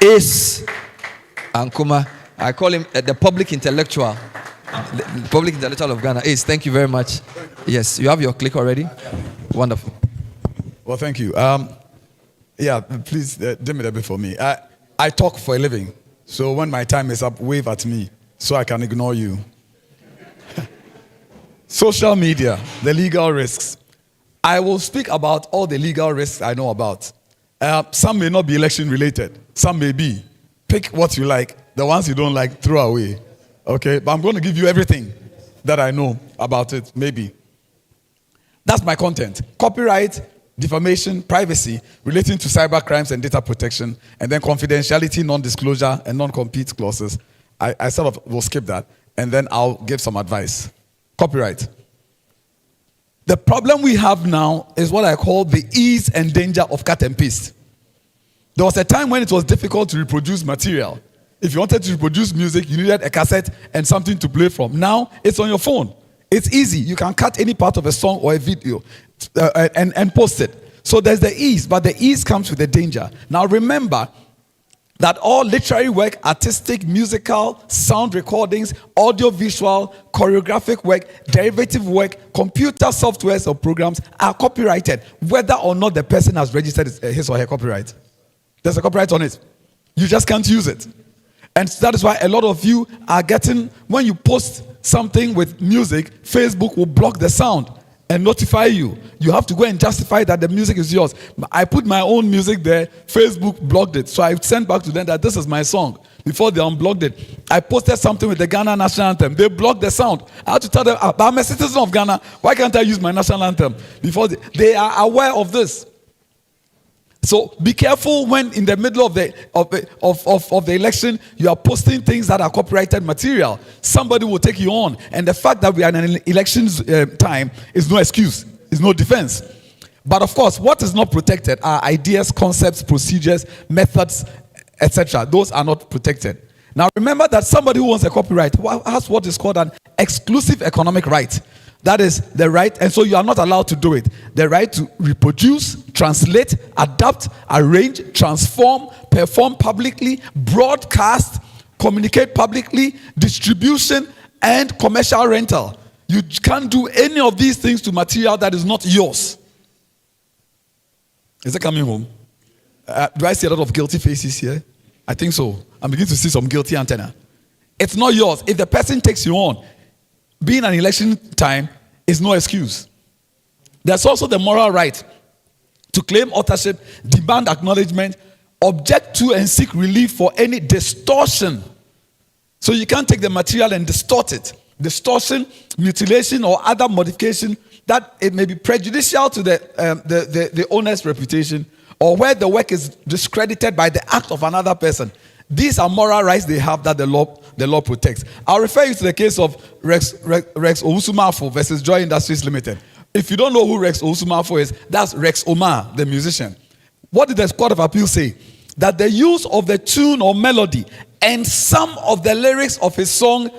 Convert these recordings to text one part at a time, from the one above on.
is Ankomah. I call him the public intellectual. The public intellectual of Ghana. Ace, thank you very much. Yes, you have your click already? Wonderful. Well, thank you. Yeah, please dim it a bit for me. I talk for a living. So when my time is up, wave at me so I can ignore you. Social media, the legal risks. I will speak about all the legal risks I know about. Some may not be election related. Some may be. Pick what you like. The ones you don't like, throw away. Okay? But I'm going to give you everything that I know about it, maybe. That's my content. Copyright, defamation, privacy, relating to cybercrimes and data protection, and then confidentiality, non-disclosure, and non-compete clauses. I sort of will skip that, and then I'll give some advice. Copyright. The problem we have now is what I call the ease and danger of cut and paste. There was a time when it was difficult to reproduce material. If you wanted to reproduce music, you needed a cassette and something to play from. Now, it's on your phone. It's easy. You can cut any part of a song or a video and post it. So there's the ease, but the ease comes with the danger. Now remember that all literary work, artistic, musical, sound recordings, audio-visual, choreographic work, derivative work, computer softwares or programs are copyrighted, whether or not the person has registered his or her copyright. There's a copyright on it. You just can't use it. And that is why a lot of you are getting, when you post something with music, Facebook will block the sound and notify you. You have to go and justify that the music is yours. I put my own music there, Facebook blocked it. So I sent back to them that this is my song. Before they unblocked it, I posted something with the Ghana national anthem. They blocked the sound. I had to tell them, but I'm a citizen of Ghana. Why can't I use my national anthem? Before they are aware of this. So be careful when in the middle of the election you are posting things that are copyrighted material. Somebody will take you on, and the fact that we are in an elections time is no excuse, is no defense. But of course, what is not protected are ideas, concepts, procedures, methods, etc. Those are not protected. Now remember that somebody who wants a copyright has what is called an exclusive economic right. That is the right, and so you are not allowed to do it. The right to reproduce, translate, adapt, arrange, transform, perform publicly, broadcast, communicate publicly, distribution, and commercial rental. You can't do any of these things to material that is not yours. Is it coming home? Do I see a lot of guilty faces here? I think so. I'm beginning to see some guilty antenna. It's not yours. If the person takes you on, being an election time is no excuse. There's also the moral right to claim authorship, demand acknowledgement, object to and seek relief for any distortion. So you can't take the material and distort it. Distortion, mutilation, or other modification that it may be prejudicial to the owner's reputation, or where the work is discredited by the act of another person. These are moral rights they have that the law protects. I'll refer you to the case of Rex Owusu-Marfo versus Joy Industries Limited. If you don't know who Rex Owusu-Marfo is, that's Rex Omar, the musician. What did the Court of Appeal say? That the use of the tune or melody and some of the lyrics of his song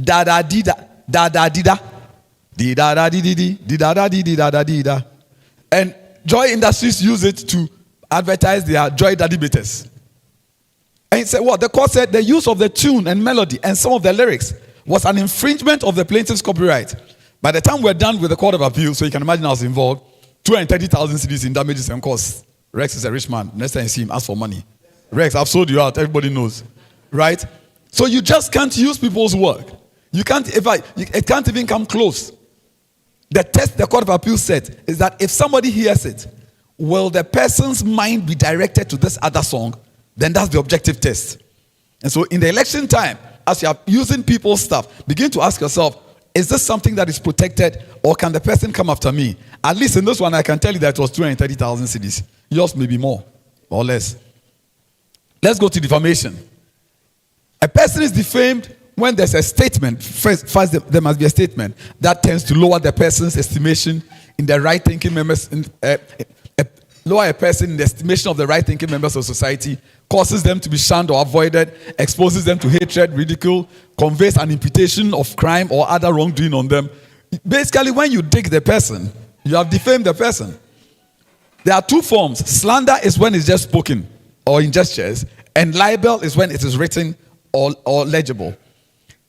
da da di da da da di da di da da di di di da da di di da da di da, and Joy Industries use it to advertise their Joy Daddy Bitters. And he said, what? The court said the use of the tune and melody and some of the lyrics was an infringement of the plaintiff's copyright. By the time we're done with the Court of Appeal, so you can imagine I was involved, 230,000 cedis in damages and costs. Rex is a rich man. Next time you see him, ask for money. Rex, I've sold you out. Everybody knows. Right? So you just can't use people's work. You can't, it can't even come close. The test the Court of Appeal said is that if somebody hears it, will the person's mind be directed to this other song? Then that's the objective test. And so in the election time, as you are using people's stuff, begin to ask yourself, is this something that is protected, or can the person come after me? At least in this one, I can tell you that it was 230,000 cedis. Yours may be more or less. Let's go to defamation. A person is defamed when there's a statement. First, there must be a statement that tends to lower the person's estimation in the right-thinking members, lower a person in the estimation of the right-thinking members of society, causes them to be shunned or avoided, exposes them to hatred, ridicule, conveys an imputation of crime or other wrongdoing on them. Basically, when you dig the person, you have defamed the person. There are two forms. Slander is when it's just spoken or in gestures, And libel is when it is written or legible.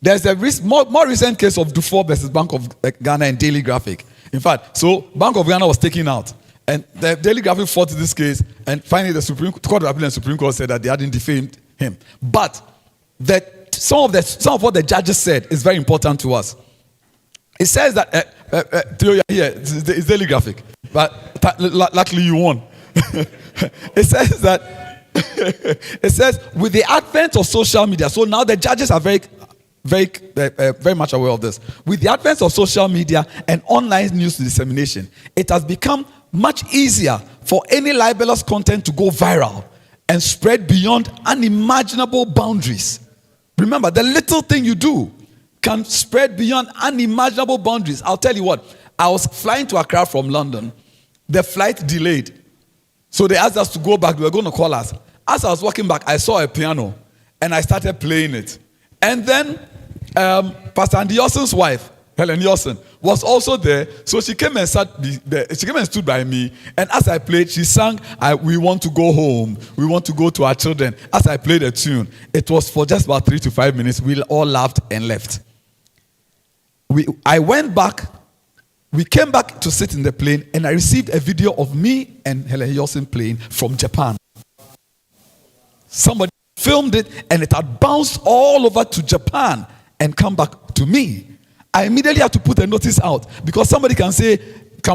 There's a more recent case of Dufour versus Bank of Ghana and Daily Graphic. In fact, so Bank of Ghana was taken out. And the Daily Graphic fought this case. And finally, the Court of Appeal and Supreme Court said that they hadn't defamed him. But some of what the judges said is very important to us. It says that, Theo, you're here, it's Daily Graphic. But luckily you won. It says that, it says, with the advent of social media, so now the judges are very much aware of this. With the advent of social media and online news dissemination, it has become much easier for any libelous content to go viral and spread beyond unimaginable boundaries. Remember, the little thing you do can spread beyond unimaginable boundaries. I'll tell you what, I was flying to Accra from London. The flight delayed. So they asked us to go back. They were going to call us. As I was walking back, I saw a piano and I started playing it. And then Pastor Andy Yosson's wife, Helen Yosson, was also there. So she came and she came and stood by me. And as I played, she sang, "We want to go home. We want to go to our children." As I played a tune, it was for just about 3 to 5 minutes. We all laughed and left. I went back. We came back to sit in the plane, and I received a video of me and Helen Yosson playing from Japan. Somebody filmed it, and it had bounced all over to Japan and come back to me. I immediately had to put a notice out because somebody can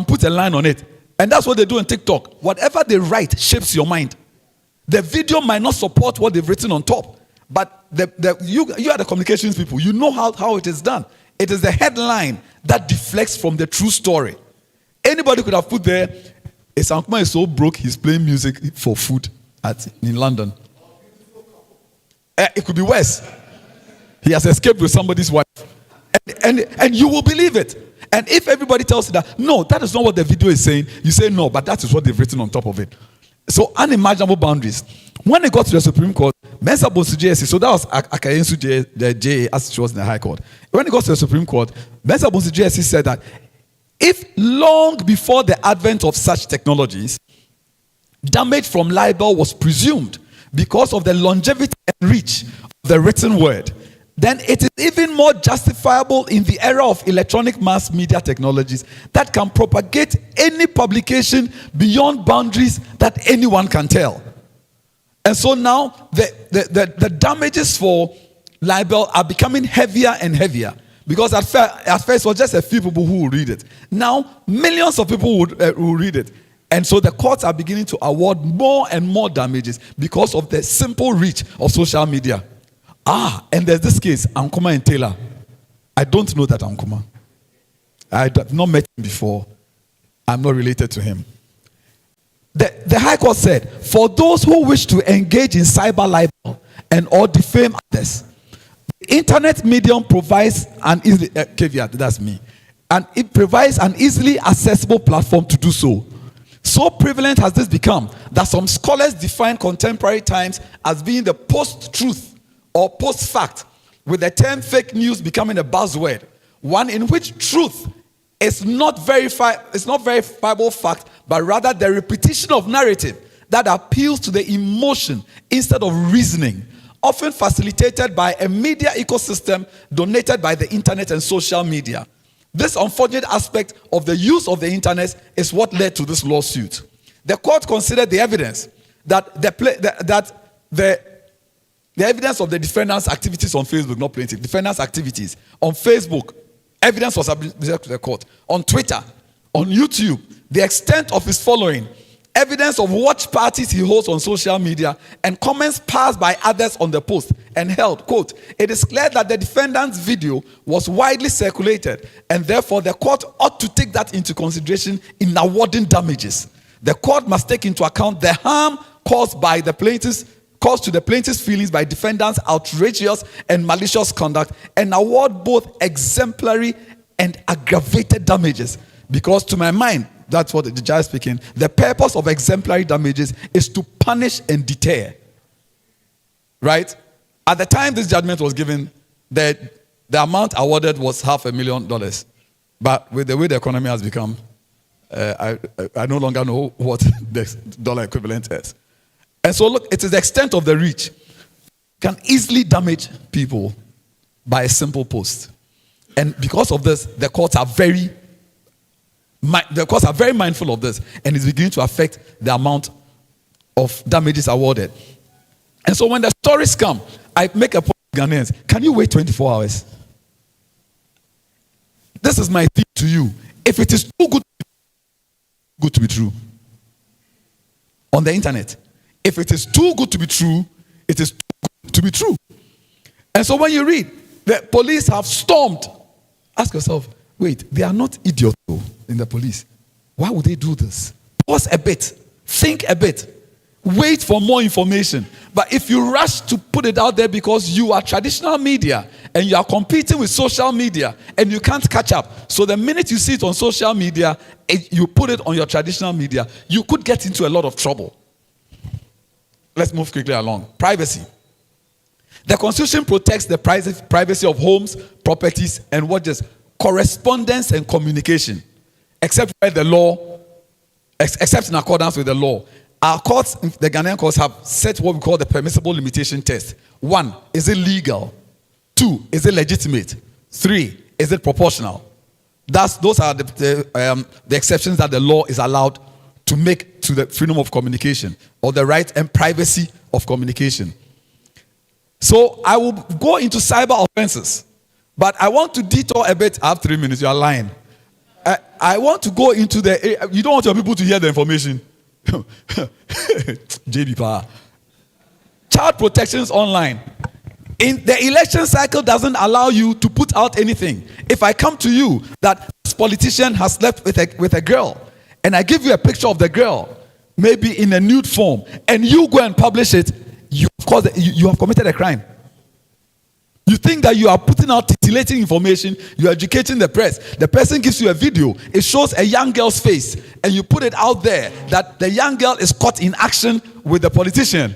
put a line on it. And that's what they do on TikTok. Whatever they write shapes your mind. The video might not support what they've written on top, but you are the communications people. You know how it is done. It is the headline that deflects from the true story. Anybody could have put there, Ankomah is so broke, he's playing music for food in London. It could be worse. He has escaped with somebody's wife. And you will believe it. And if everybody tells you that, no, that is not what the video is saying, you say no, but that is what they've written on top of it. So unimaginable boundaries. When it got to the Supreme Court, Mensa Bonsu JSC, so that was Akayensu JA as she was in the High Court. When it got to the Supreme Court, Mensa Bonsu JSC said that if long before the advent of such technologies, damage from libel was presumed because of the longevity and reach of the written word, then it is even more justifiable in the era of electronic mass media technologies that can propagate any publication beyond boundaries that anyone can tell. And so now the damages for libel are becoming heavier and heavier because at first it was just a few people who would read it. Now millions of people would read it. And so the courts are beginning to award more and more damages because of the simple reach of social media. And there's this case, Ankomah and Taylor. I don't know that Ankomah. I have not met him before. I'm not related to him. The High Court said, for those who wish to engage in cyber libel and or defame others, the internet medium provides an easily, caveat, that's me, and it provides an easily accessible platform to do so. So prevalent has this become that some scholars define contemporary times as being the post-truth or post-fact, with the term fake news becoming a buzzword, one in which truth is not verifiable fact, but rather the repetition of narrative that appeals to the emotion instead of reasoning, often facilitated by a media ecosystem dominated by the internet and social media. This unfortunate aspect of the use of the internet is what led to this lawsuit. The court considered the evidence that the evidence of the defendant's activities on Facebook, not plaintiff, defendant's activities on Facebook, evidence was submitted to the court. On Twitter, on YouTube, the extent of his following, evidence of watch parties he holds on social media, and comments passed by others on the post, and held, quote, it is clear that the defendant's video was widely circulated, and therefore the court ought to take that into consideration in awarding damages. The court must take into account the harm caused to the plaintiff's feelings by defendant's outrageous and malicious conduct, and award both exemplary and aggravated damages. Because to my mind, that's what the judge is speaking, the purpose of exemplary damages is to punish and deter. Right? At the time this judgment was given, the amount awarded was $500,000. But with the way the economy has become, I no longer know what the dollar equivalent is. And so look, it is the extent of the reach. Can easily damage people by a simple post. And because of this, the courts are very mindful of this, and it's beginning to affect the amount of damages awarded. And so when the stories come, I make a point to Ghanaians, can you wait 24 hours? This is my thing to you. If it is too good to be true on the internet, if it is too good to be true, it is too good to be true. And so when you read, the police have stormed, ask yourself, wait, they are not idiots in the police. Why would they do this? Pause a bit, think a bit, wait for more information. But if you rush to put it out there because you are traditional media and you are competing with social media and you can't catch up, so the minute you see it on social media, you put it on your traditional media, you could get into a lot of trouble. Let's move quickly along. Privacy. The Constitution protects the privacy of homes, properties, and what is correspondence and communication, except in accordance with the law. Our courts, the Ghanaian courts, have set what we call the permissible limitation test. 1, is it legal? 2, is it legitimate? 3, is it proportional? Those are the exceptions that the law is allowed to make to the freedom of communication or the right and privacy of communication. So I will go into cyber offenses, but I want to detour a bit. I have 3 minutes, you are lying. I want to go into you don't want your people to hear the information. JB Power. Child protections online. In the election cycle doesn't allow you to put out anything. If I come to you that this politician has slept with a girl, and I give you a picture of the girl, maybe in a nude form, and you go and publish it, you have committed a crime. You think that you are putting out titillating information, you are educating the press. The person gives you a video, it shows a young girl's face, and you put it out there that the young girl is caught in action with the politician.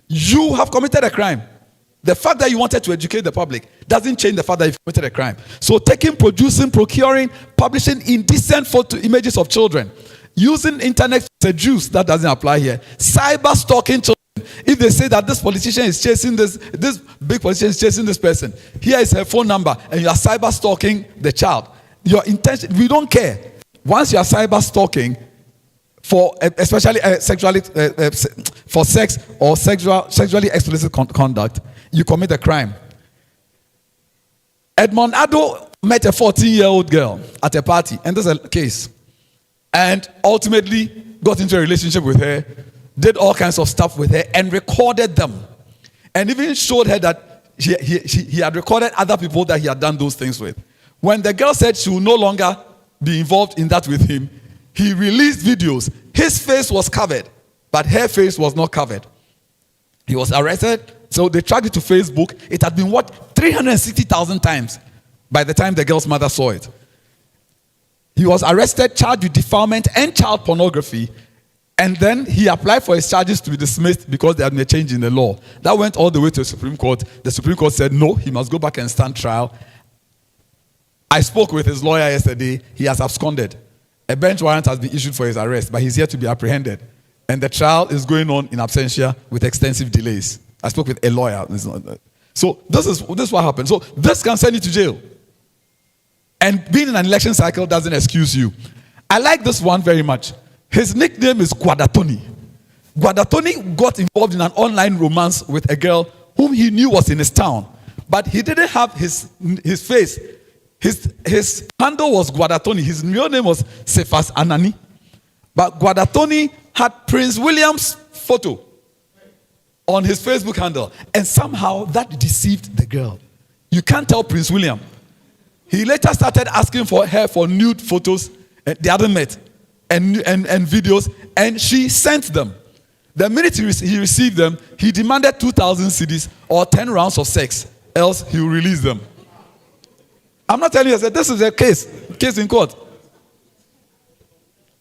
You have committed a crime. The fact that you wanted to educate the public doesn't change the fact that you've committed a crime. So taking, producing, procuring, publishing indecent photo images of children, using internet to seduce, that doesn't apply here. Cyber stalking children. If they say that this politician is chasing this big politician is chasing this person, here is her phone number, and you are cyber stalking the child. Your intention, we don't care. Once you are cyber stalking for especially for sex or sexually explicit conduct, you commit a crime. Edmond Addo met a 14-year-old girl at a party, and this is a case, and ultimately got into a relationship with her, did all kinds of stuff with her, and recorded them, and even showed her that he had recorded other people that he had done those things with. When the girl said she would no longer be involved in that with him, he released videos. His face was covered, but her face was not covered. He was arrested, so they tracked it to Facebook. It had been watched 360,000 times by the time the girl's mother saw it. He was arrested, charged with defilement and child pornography, and then he applied for his charges to be dismissed because there had been a change in the law. That went all the way to the Supreme Court. The Supreme Court said no, he must go back and stand trial. I spoke with his lawyer yesterday. He has absconded. A bench warrant has been issued for his arrest, but he's yet to be apprehended. And the trial is going on in absentia with extensive delays. I spoke with a lawyer. So this is what happened. So this can send you to jail. And being in an election cycle doesn't excuse you. I like this one very much. His nickname is Guadatoni. Guadatoni got involved in an online romance with a girl whom he knew was in his town. But he didn't have his face. His handle was Guadatoni. His real name was Cephas Anani. But Guadatoni had Prince William's photo on his Facebook handle. And somehow that deceived the girl. You can't tell Prince William. He later started asking for her for nude photos. They hadn't met. And videos. And she sent them. The minute he received them, he demanded 2,000 cedis or 10 rounds of sex. Else he will release them. I'm not telling you, I said, this is a case in court.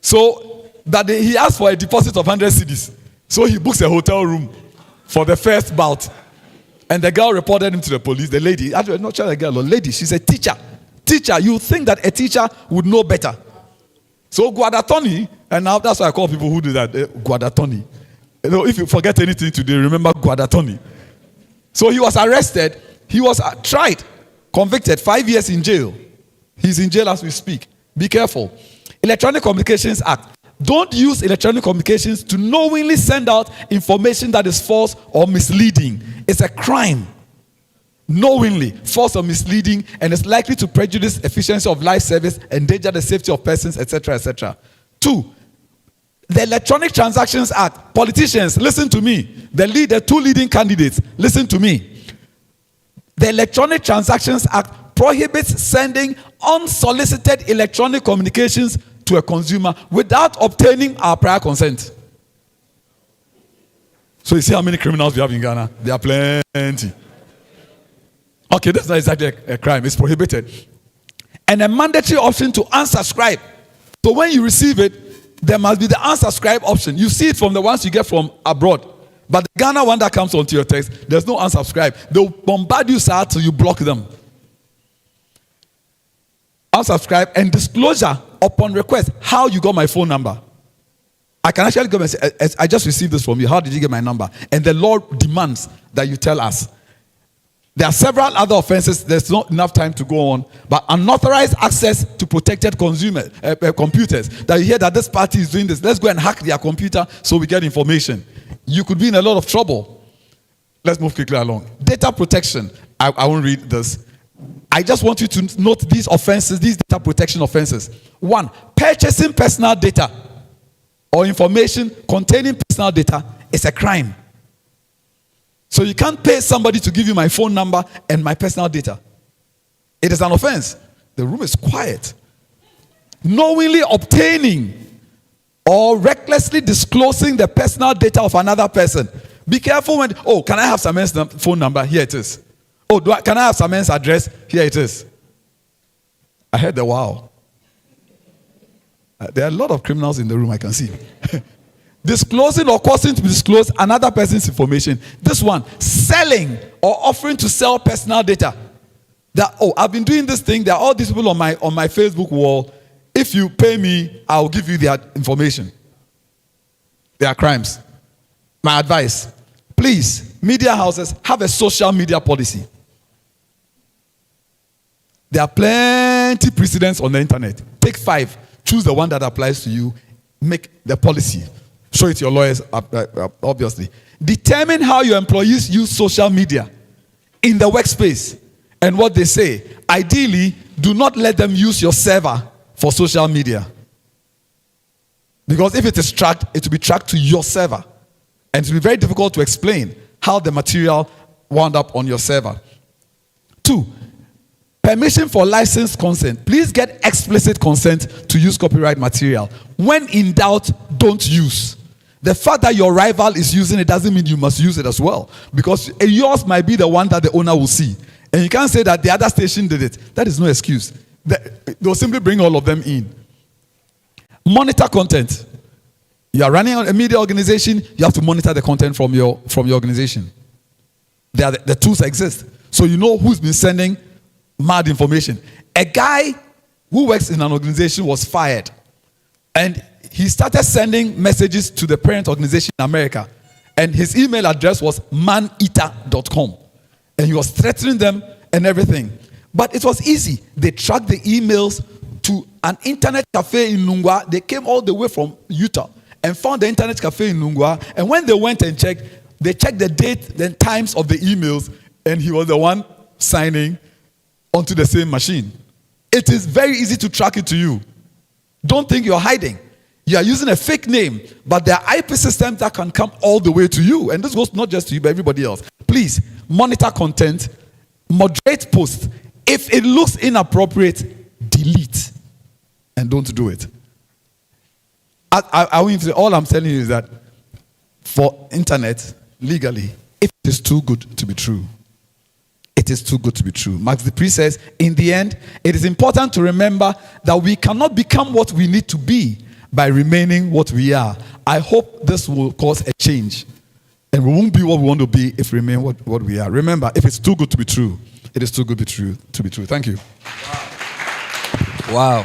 So that he asked for a deposit of 100 cedis. So he books a hotel room for the first bout. And the girl reported him to the police. The lady, actually not a girl, a lady, she's a teacher. Teacher, you think that a teacher would know better. So Guadatoni, and now that's why I call people who do that, Guadatoni. You know, if you forget anything today, remember Guadatoni. So he was arrested. He was tried, convicted, 5 years in jail. He's in jail as we speak. Be careful. Electronic Communications Act. Don't use electronic communications to knowingly send out information that is false or misleading. It's a crime. Knowingly, false or misleading, and is likely to prejudice efficiency of life service, endanger the safety of persons, etc., etc. 2, the Electronic Transactions Act. Politicians, listen to me. The two leading candidates, listen to me. The Electronic Transactions Act prohibits sending unsolicited electronic communications to a consumer without obtaining our prior consent. So you see how many criminals we have in Ghana? There are plenty. Okay, that's not exactly a crime. It's prohibited. And a mandatory option to unsubscribe. So when you receive it, there must be the unsubscribe option. You see it from the ones you get from abroad. But the Ghana one that comes onto your text, there's no unsubscribe. They'll bombard you so till you block them. Unsubscribe and disclosure upon request. How you got my phone number? I can actually go and say, I just received this from you. How did you get my number? And the law demands that you tell us. There are several other offenses. There's not enough time to go on. But unauthorized access to protected computers. That you hear that this party is doing this. Let's go and hack their computer so we get information. You could be in a lot of trouble. Let's move quickly along. Data protection. I won't read this. I just want you to note these offenses, these data protection offenses. 1, purchasing personal data or information containing personal data is a crime. So you can't pay somebody to give you my phone number and my personal data. It is an offense. The room is quiet. Knowingly obtaining or recklessly disclosing the personal data of another person. Be careful when, can I have Samen's phone number? Here it is. Can I have Samen's address? Here it is. I heard the wow. There are a lot of criminals in the room, I can see. Disclosing or causing to disclose another person's information. This one, selling or offering to sell personal data. That, I've been doing this thing. There are all these people on my Facebook wall. If you pay me, I'll give you their information. They are crimes. My advice, please, media houses, have a social media policy. There are plenty precedents on the internet. Take 5. Choose the one that applies to you. Make the policy. Show it to your lawyers, obviously. Determine how your employees use social media in the workspace and what they say. Ideally, do not let them use your server for social media. Because if it is tracked, it will be tracked to your server. And it will be very difficult to explain how the material wound up on your server. 2, permission for licensed consent. Please get explicit consent to use copyright material. When in doubt, don't use. The fact that your rival is using it doesn't mean you must use it as well. Because yours might be the one that the owner will see. And you can't say that the other station did it. That is no excuse. They'll simply bring all of them in. Monitor content. You are running a media organization, you have to monitor the content from your organization. The tools exist. So you know who's been sending mad information. A guy who works in an organization was fired. And he started sending messages to the parent organization in America. And his email address was maneater.com. And he was threatening them and everything. But it was easy. They tracked the emails to an internet cafe in Nungwa. They came all the way from Utah and found the internet cafe in Nungwa. And when they went and checked, they checked the date, the times of the emails, and he was the one signing onto the same machine. It is very easy to track it to you. Don't think you're hiding. You are using a fake name, but there are IP systems that can come all the way to you. And this goes not just to you, but everybody else. Please, monitor content, moderate posts. If it looks inappropriate, delete. And don't do it. All I'm telling you is that for internet, legally, if it is too good to be true, it is too good to be true. Max Dupree says, in the end, it is important to remember that we cannot become what we need to be by remaining what we are. I hope this will cause a change. And we won't be what we want to be if we remain what we are. Remember, if it's too good to be true, it is too good to be true. Thank you. Wow.